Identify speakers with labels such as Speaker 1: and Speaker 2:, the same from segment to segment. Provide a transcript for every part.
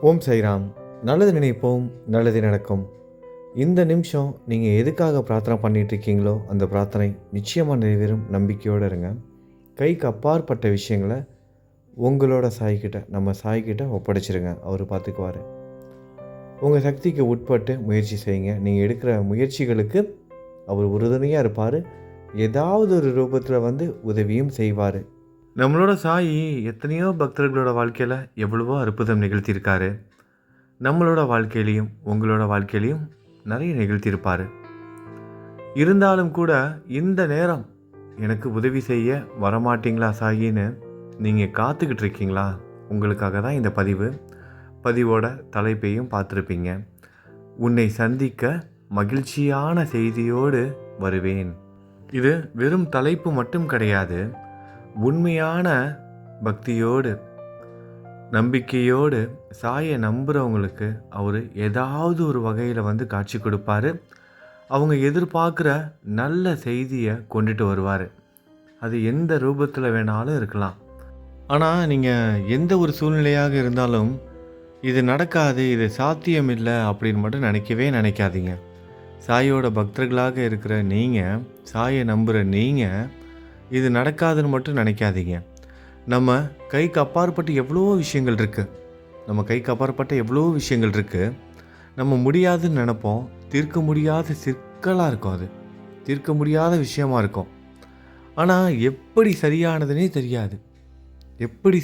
Speaker 1: ஓம் சாய்ராம். நல்லது நினைப்போம், நல்லது நடக்கும். இந்த நிமிஷம் நீங்கள் எதுக்காக பிரார்த்தனை பண்ணிட்டு இருக்கீங்களோ அந்த பிரார்த்தனை நிச்சயமாக நிறைவேறும். நம்பிக்கையோடு இருங்க. கைக்கு அப்பாற்பட்ட விஷயங்களை உங்களோட சாய்கிட்ட, நம்ம சாய்கிட்ட ஒப்படைச்சிருங்க. அவர் பார்த்துக்குவார். உங்கள் சக்திக்கு உட்பட்டு முயற்சி செய்யுங்க. நீங்கள் எடுக்கிற முயற்சிகளுக்கு அவர் உறுதுணையாக இருப்பார். ஏதாவது ஒரு ரூபத்தில் உதவியும் செய்வார். நம்மளோட சாயி எத்தனையோ பக்தர்களோட வாழ்க்கையில் எவ்வளவோ அற்புதம் நிகழ்த்தியிருக்காரு. நம்மளோட வாழ்க்கையிலையும் உங்களோட வாழ்க்கையிலையும் நிறைய நிகழ்த்தியிருப்பார். இருந்தாலும் கூட இந்த நேரம் எனக்கு உதவி செய்ய வரமாட்டிங்களா சாயின்னு நீங்கள் காத்துக்கிட்டு இருக்கீங்களா? உங்களுக்காக தான் இந்த பதிவோட தலைப்பையும் பார்த்துருப்பீங்க. உன்னை சந்திக்க மகிழ்ச்சியான செய்தியோடு வருவேன். இது வெறும் தலைப்பு மட்டும் கிடையாது. உண்மையான பக்தியோடு நம்பிக்கையோடு சாயை நம்புகிறவங்களுக்கு அவர் ஏதாவது ஒரு வகையில் காட்சி கொடுப்பாரு. அவங்க எதிர்பார்க்குற நல்ல செய்தியை கொண்டுட்டு வருவார். அது எந்த ரூபத்தில் வேணாலும் இருக்கலாம். ஆனால் நீங்கள் எந்த ஒரு சூழ்நிலையாக இருந்தாலும் இது நடக்காது, இது சாத்தியம் இல்லை அப்படின்னு மட்டும் நினைக்காதீங்க. சாயோட பக்தர்களாக இருக்கிற நீங்கள், சாயை நம்புகிற நீங்கள் இது நடக்காதுன்னு மட்டும் நினைக்காதீங்க. நம்ம கைக்கு அப்பாற்பட்டு எவ்வளோ விஷயங்கள் இருக்குது. நம்ம முடியாதுன்னு நினைப்போம். தீர்க்க முடியாத சிக்கலாக இருக்கும். அது தீர்க்க முடியாத விஷயமா இருக்கும். ஆனால் எப்படி சரியானதுனே தெரியாது. எப்படி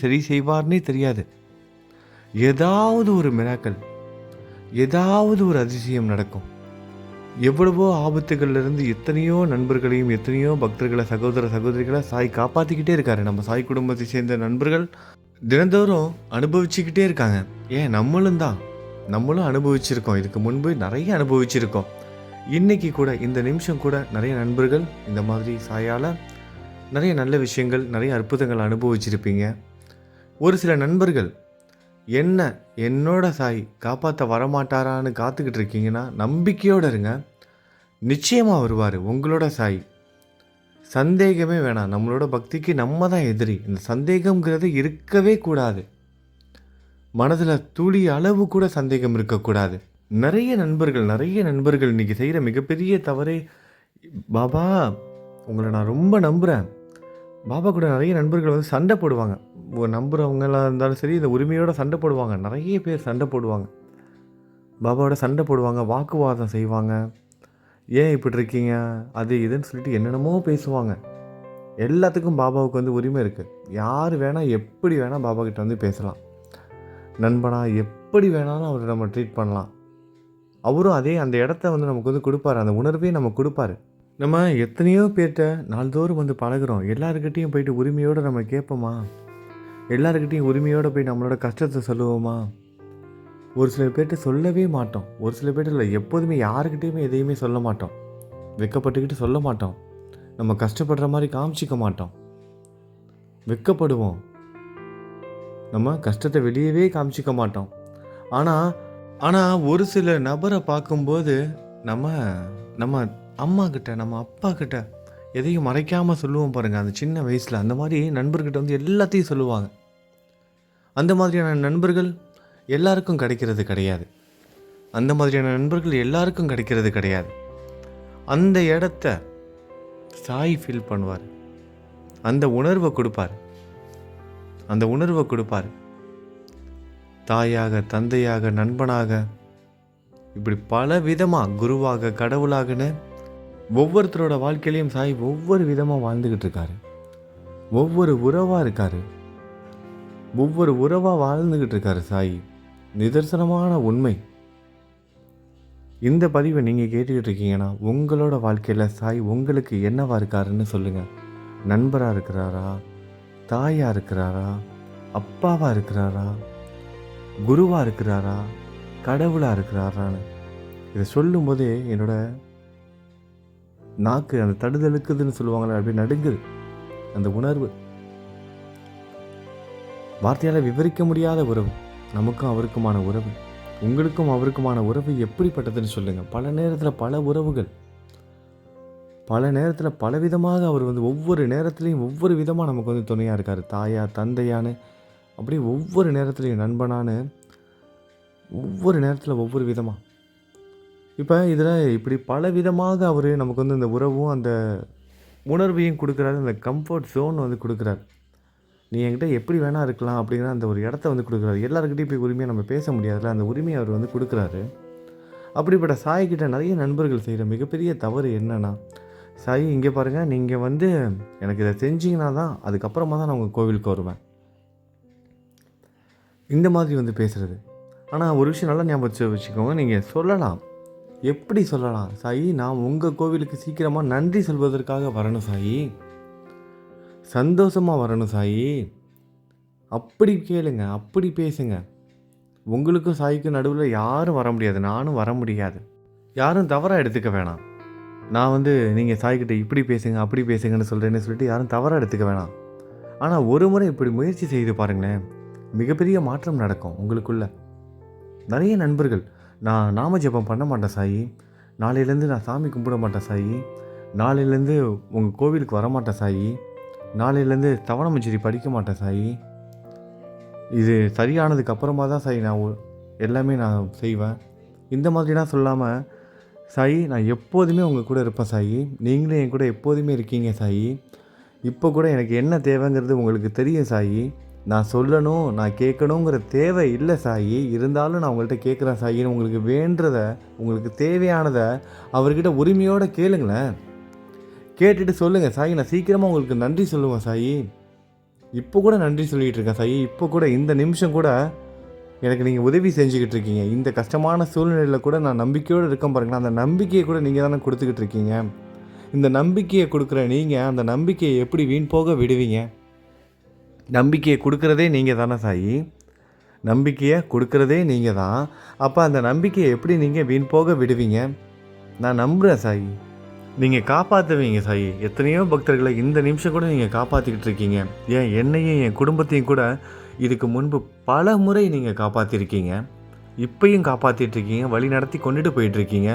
Speaker 1: சரி செய்வார்னே தெரியாது. ஏதாவது ஒரு மிராக்கல், ஏதாவது ஒரு அதிசயம் நடக்கும். எவ்வளவோ ஆபத்துகள்லேருந்து எத்தனையோ நண்பர்களையும் எத்தனையோ பக்தர்களை, சகோதரிகளை சாய் காப்பாற்றிக்கிட்டே இருக்காரு. நம்ம சாய் குடும்பத்தை சேர்ந்த நண்பர்கள் தினந்தோறும் அனுபவிச்சுக்கிட்டே இருக்காங்க. ஏன் நம்மளும் அனுபவிச்சிருக்கோம். இதுக்கு முன்பு நிறைய அனுபவிச்சிருக்கோம். இன்றைக்கி கூட, இந்த நிமிஷம் கூட நிறைய நண்பர்கள் இந்த மாதிரி சாயால் நிறைய நல்ல விஷயங்கள், நிறைய அற்புதங்கள் அனுபவிச்சிருப்பீங்க. ஒரு சில நண்பர்கள் என்னோட சாய் காப்பாற்ற வரமாட்டாரான்னு காத்துக்கிட்டு இருக்கீங்கன்னா நம்பிக்கையோடு இருங்க. நிச்சயமாக வருவார் உங்களோட சாய். சந்தேகமே வேணாம். நம்மளோட பக்திக்கு நம்ம தான் எதிரி. இந்த சந்தேகங்கிறது இருக்கவே கூடாது. மனதில் துளி அளவு கூட சந்தேகம் இருக்கக்கூடாது. நிறைய நண்பர்கள் இன்றைக்கி செய்கிற மிகப்பெரிய தவறே, பாபா உங்களை நான் ரொம்ப நம்புகிறேன். பாபா கூட நிறைய நண்பர்கள் சண்டை போடுவாங்க. நம்புகிறவங்களாக இருந்தாலும் சரி, இந்த உரிமையோடு சண்டை போடுவாங்க. நிறைய பேர் சண்டை போடுவாங்க, பாபாவோட சண்டை போடுவாங்க, வாக்குவாதம் செய்வாங்க. ஏன் இப்படி இருக்கீங்க, அது இதுன்னு சொல்லிட்டு என்னென்னமோ பேசுவாங்க. எல்லாத்துக்கும் பாபாவுக்கு உரிமை இருக்குது. யார் வேணால் எப்படி வேணால் பாபா கிட்ட பேசலாம். நண்பனாக எப்படி வேணாலும் அவரை நம்ம ட்ரீட் பண்ணலாம். அவரும் அந்த இடத்த நமக்கு கொடுப்பாரு. அந்த உணர்வே நம்ம கொடுப்பாரு. நம்ம எத்தனையோ பேர்கிட்ட நாள்தோறும் பழகுறோம். எல்லாருக்கிட்டையும் போயிட்டு உரிமையோடு நம்ம கேட்போமா? எல்லாருக்கிட்டையும் உரிமையோடு போய் நம்மளோட கஷ்டத்தை சொல்லுவோமா? ஒரு சில பேர்கிட்ட சொல்லவே மாட்டோம். ஒரு சில பேர்கிட்ட இல்லை, எப்போதுமே யாருக்கிட்டையுமே எதையுமே சொல்ல மாட்டோம். வெட்கப்பட்டுக்கிட்டு சொல்ல மாட்டோம். நம்ம கஷ்டப்படுற மாதிரி காமிச்சிக்க மாட்டோம். வெட்கப்படுவோம். நம்ம கஷ்டத்தை வெளியவே காமிச்சிக்க மாட்டோம். ஆனால் ஒரு சில நபரை பார்க்கும்போது நம்ம அம்மா கிட்ட, நம்ம அப்பா கிட்ட எதையும் மறைக்காமல் சொல்லுவோம் பாருங்கள். அந்த சின்ன வயசில் அந்த மாதிரி நண்பர்கிட்ட எல்லாத்தையும் சொல்லுவாங்க. அந்த மாதிரியான நண்பர்கள் எல்லாருக்கும் கிடைக்கிறது கிடையாது. அந்த இடத்த சாய் ஃபீல் பண்ணுவார். அந்த உணர்வை கொடுப்பார். தாயாக, தந்தையாக, நண்பனாக, இப்படி பல விதமாக, குருவாக, கடவுளாகன்னு ஒவ்வொருத்தரோட வாழ்க்கையிலையும் சாய் ஒவ்வொரு விதமாக வாழ்ந்துக்கிட்டு இருக்காரு. ஒவ்வொரு உறவாக வாழ்ந்துக்கிட்டு இருக்காரு சாய். நிதர்சனமான உண்மை. இந்த பதிவை நீங்கள் கேட்டுக்கிட்டு இருக்கீங்கன்னா உங்களோட வாழ்க்கையில் சாய் உங்களுக்கு என்னவா இருக்காருன்னு சொல்லுங்கள். நண்பராக இருக்கிறாரா, தாயாக இருக்கிறாரா, அப்பாவாக இருக்கிறாரா, குருவாக இருக்கிறாரா, கடவுளாக இருக்கிறாரான்னு இதை சொல்லும்போதே என்னோட நாக்கு அந்த தடுதலுக்குதுன்னு சொல்லுவாங்களே, அப்படி நடுங்குது. அந்த உணர்வு வார்த்தையால் விவரிக்க முடியாத உறவு. நமக்கும் அவருக்குமான உறவு, உங்களுக்கும் அவருக்குமான உறவு எப்படிப்பட்டதுன்னு சொல்லுங்கள். பல நேரத்தில் பல உறவுகள், பல நேரத்தில் பலவிதமாக அவர் ஒவ்வொரு நேரத்துலையும் ஒவ்வொரு விதமாக நமக்கு துணையாக இருக்கார். தாயா, தந்தையான்னு அப்படியே ஒவ்வொரு நேரத்துலையும் நண்பனான்னு ஒவ்வொரு நேரத்தில் ஒவ்வொரு விதமாக. இப்போ இதில் இப்படி பல விதமாக அவர் நமக்கு வந்து இந்த உறவும் அந்த உணர்வையும் கொடுக்குறாரு, அந்த கம்ஃபர்ட் ஜோன் வந்து கொடுக்குறாரு. நீ என்கிட்ட எப்படி வேணா இருக்கலாம் அப்படிங்கிற அந்த ஒரு இடத்த வந்து கொடுக்குறாரு. எல்லாருக்கிட்டையும் போய் உரிமையாக நம்ம பேச முடியாதுல்ல, அந்த உரிமையை அவர் வந்து கொடுக்குறாரு. அப்படிப்பட்ட சாய்கிட்ட நிறைய நண்பர்கள் செய்கிற மிகப்பெரிய தவறு என்னென்னா, சாய் இங்கே பாருங்கள், நீங்கள் வந்து எனக்கு இதை செஞ்சீங்கன்னா தான் அதுக்கப்புறமா தான் நான் உங்கள் கோவிலுக்கு வருவேன், இந்த மாதிரி வந்து பேசுகிறது. ஆனால் ஒரு விஷயம் நல்லா ஞாபகம் வச்சுக்கோங்க, நீங்கள் சொல்லலாம். எப்படி சொல்லலாம்? சாயி, நான் உங்கள் கோவிலுக்கு சீக்கிரமாக நன்றி சொல்வதற்காக வரணும் சாயி, சந்தோஷமாக வரணும் சாயி, அப்படி கேளுங்க, அப்படி பேசுங்க. உங்களுக்கும் சாய்க்கும் நடுவில் யாரும் வர முடியாது, நானும் வர முடியாது. யாரும் தவறாக எடுத்துக்க வேணாம். நான் வந்து நீங்கள் சாய்கிட்ட இப்படி பேசுங்க அப்படி பேசுங்கன்னு சொல்கிறேன்னு சொல்லிட்டு யாரும் தவறாக எடுத்துக்க வேணாம். ஆனால் ஒரு முறை இப்படி முயற்சி செய்து பாருங்களேன், மிகப்பெரிய மாற்றம் நடக்கும் உங்களுக்குள்ள. நிறைய நண்பர்கள், நான் நாம ஜெபம் பண்ண மாட்டேன் சாயி, நாளையிலேருந்து நான் சாமி கும்பிட மாட்டேன் சாயி, நாளையிலேருந்து உங்கள் கோவிலுக்கு வரமாட்டேன் சாயி, நாளையிலேருந்து தவண மஞ்சரி படிக்க மாட்டேன் சாயி, இது சரியானதுக்கு அப்புறமா தான் சாயி நான் எல்லாமே நான் செய்வேன், இந்த மாதிரிலாம் சொல்லாமல், சாயி நான் எப்போதுமே உங்கள் கூட இருப்பேன் சாயி, நீங்களும் என் கூட எப்போதுமே இருக்கீங்க சாயி, இப்போ கூட எனக்கு என்ன தேவைங்கிறது உங்களுக்கு தெரியும் சாயி, நான் சொல்லணும் நான் கேட்கணுங்கிற தேவை இல்லை சாயி, இருந்தாலும் நான் உங்கள்கிட்ட கேட்குறேன் சாயின்னு உங்களுக்கு வேண்டதை, உங்களுக்கு தேவையானதை அவர்கிட்ட உரிமையோடு கேளுங்களேன். கேட்டுட்டு சொல்லுங்கள் சாயி, நான் சீக்கிரமாக உங்களுக்கு நன்றி சொல்லுவேன் சாயி, இப்போ கூட நன்றி சொல்லிகிட்டு இருக்கேன் சாயி, இப்போ கூட இந்த நிமிஷம் கூட எனக்கு நீங்கள் உதவி செஞ்சுக்கிட்டு இருக்கீங்க, இந்த கஷ்டமான சூழ்நிலையில் கூட நான் நம்பிக்கையோடு இருக்கேன் பாருங்களேன், அந்த நம்பிக்கையை கூட நீங்கள் தானே கொடுத்துக்கிட்டு இருக்கீங்க. இந்த நம்பிக்கையை கொடுக்குற நீங்கள் அந்த நம்பிக்கையை எப்படி வீண் போக விடுவீங்க? நம்பிக்கையை கொடுக்குறதே நீங்கள் தானே சாயி, நம்பிக்கையை கொடுக்குறதே நீங்கள் தான். அப்போ அந்த நம்பிக்கையை எப்படி நீங்கள் வீண் போக விடுவீங்க? நான் நம்புகிறேன் சாயி, நீங்கள் காப்பாற்றுவீங்க சாயி. எத்தனையோ பக்தர்களை இந்த நிமிஷம் கூட நீங்கள் காப்பாற்றிக்கிட்டு இருக்கீங்க. ஏன் என்னையும் என் குடும்பத்தையும் கூட இதுக்கு முன்பு பல முறை நீங்கள் காப்பாற்றிருக்கீங்க, இப்பையும் காப்பாற்றிட்டுருக்கீங்க, வழி நடத்தி கொண்டுட்டு போயிட்டுருக்கீங்க,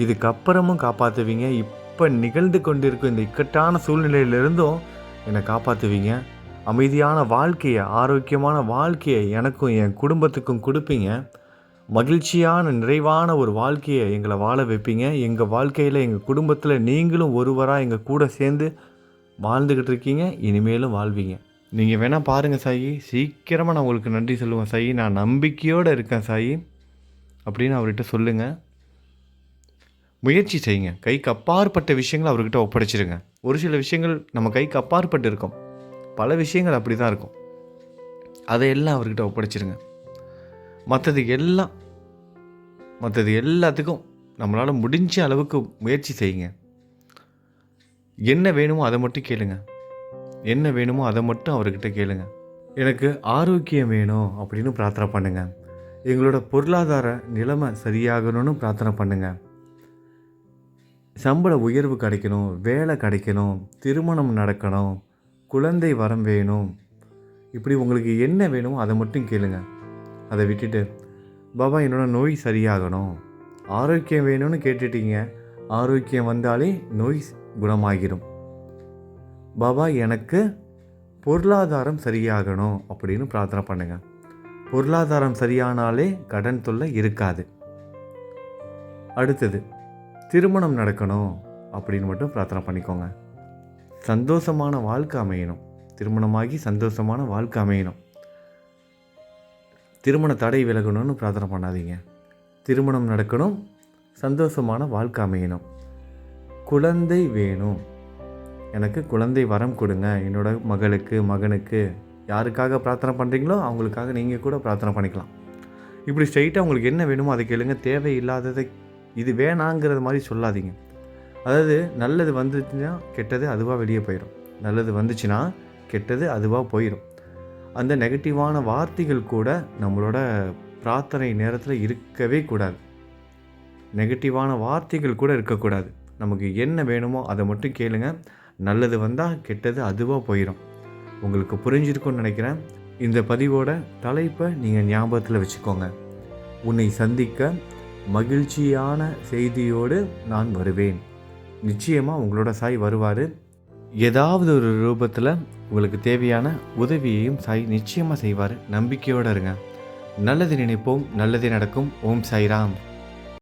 Speaker 1: இதுக்கப்புறமும் காப்பாற்றுவீங்க. இப்போ நிகழ்ந்து கொண்டிருக்கும் இந்த இக்கட்டான சூழ்நிலையிலிருந்தும் என்னை காப்பாற்றுவீங்க. அமைதியான வாழ்க்கையை, ஆரோக்கியமான வாழ்க்கையை எனக்கும் என் குடும்பத்துக்கும் கொடுப்பீங்க. மகிழ்ச்சியான நிறைவான ஒரு வாழ்க்கையை எங்களை வாழ வைப்பீங்க. எங்கள் வாழ்க்கையில் எங்கள் குடும்பத்தில் நீங்களும் ஒருவராக எங்கள் கூட சேர்ந்து வாழ்ந்துக்கிட்டு இருக்கீங்க, இனிமேலும் வாழ்வீங்க. நீங்கள் வேணால் பாருங்கள் சாயி, சீக்கிரமாக நான் உங்களுக்கு நன்றி சொல்லுவேன் சாயி, நான் நம்பிக்கையோடு இருக்கேன் சாயி அப்படின்னு அவர்கிட்ட சொல்லுங்கள். முயற்சி செய்யுங்க. கைக்கு அப்பாற்பட்ட விஷயங்கள் அவர்கிட்ட ஒப்படைச்சிருங்க. ஒரு சில விஷயங்கள் நம்ம கைக்கு அப்பாற்பட்டு இருக்கும், பல விஷயங்கள் அப்படி தான் இருக்கும், அதையெல்லாம் அவர்கிட்ட ஒப்படைச்சிருங்க. மற்றது எல்லாத்துக்கும் நம்மளால் முடிஞ்ச அளவுக்கு முயற்சி செய்யுங்க. என்ன வேணுமோ அதை மட்டும் கேளுங்க, என்ன வேணுமோ அதை மட்டும் அவர்கிட்ட கேளுங்க. எனக்கு ஆரோக்கியம் வேணும் அப்படின்னு பிரார்த்தனை பண்ணுங்க. எங்களோட பொருளாதார நிலைமை சரியாகணும்னு பிரார்த்தனை பண்ணுங்க. சம்பள உயர்வு கிடைக்கணும், வேலை கிடைக்கணும், திருமணம் நடக்கணும், குழந்தை வரம் வேணும், இப்படி உங்களுக்கு என்ன வேணுமோ அதை மட்டும் கேளுங்க. அதை விட்டுட்டு பாபா என்னோட நோய் சரியாகணும், ஆரோக்கியம் வேணும்னு கேட்டுட்டீங்க, ஆரோக்கியம் வந்தாலே நோய் குணமாகிடும். பாபா எனக்கு பொருளாதாரம் சரியாகணும் அப்படின்னு பிரார்த்தனை பண்ணுங்க. பொருளாதாரம் சரியானாலே கடன் தொல்லை இருக்காது. அடுத்தது திருமணம் நடக்கணும் அப்படின்னு மட்டும் பிரார்த்தனை பண்ணிக்கோங்க. சந்தோஷமான வாழ்க்கை அமையணும், திருமணமாகி சந்தோஷமான வாழ்க்கை அமையணும். திருமண தடை விலகணும்னு பிரார்த்தனை பண்ணாதீங்க. திருமணம் நடக்கணும், சந்தோஷமான வாழ்க்கை அமையணும். குழந்தை வேணும், எனக்கு குழந்தை வரம் கொடுங்க, என்னோட மகளுக்கு மகனுக்கு, யாருக்காக பிரார்த்தனை பண்ணுறீங்களோ அவங்களுக்காக நீங்கள் கூட பிரார்த்தனை பண்ணிக்கலாம். இப்படி ஸ்ட்ரைட்டாக உங்களுக்கு என்ன வேணுமோ அதை கேளுங்க. தேவையில்லாததை இது வேணாங்கிறது மாதிரி சொல்லாதீங்க. அதாவது நல்லது வந்துச்சுன்னா கெட்டது அதுவாக வெளியே போயிடும், நல்லது வந்துச்சுன்னா கெட்டது அதுவாக போயிடும். அந்த நெகட்டிவான வார்த்தைகள் கூட நம்மளோட பிரார்த்தனை நேரத்தில் இருக்கவே கூடாது. நெகட்டிவான வார்த்தைகள் கூட இருக்கக்கூடாது. நமக்கு என்ன வேணுமோ அதை மட்டும் கேளுங்க. நல்லது வந்தால் கெட்டது அதுவாக போயிடும். உங்களுக்கு புரிஞ்சிருக்கும்னு நினைக்கிறேன். இந்த பதிவோட தலைப்பை நீங்கள் ஞாபகத்தில் வச்சுக்கோங்க. உன்னை சந்திக்க மகிழ்ச்சியான செய்தியோடு நான் வருவேன். நிச்சயமாக உங்களோட சாய் வருவார். ஏதாவது ஒரு ரூபத்தில் உங்களுக்கு தேவையான உதவியையும் சாய் நிச்சயமாக செய்வார். நம்பிக்கையோடு இருங்க. நல்லது நினைப்போம், நல்லதே நடக்கும். ஓம் சாய்ராம்.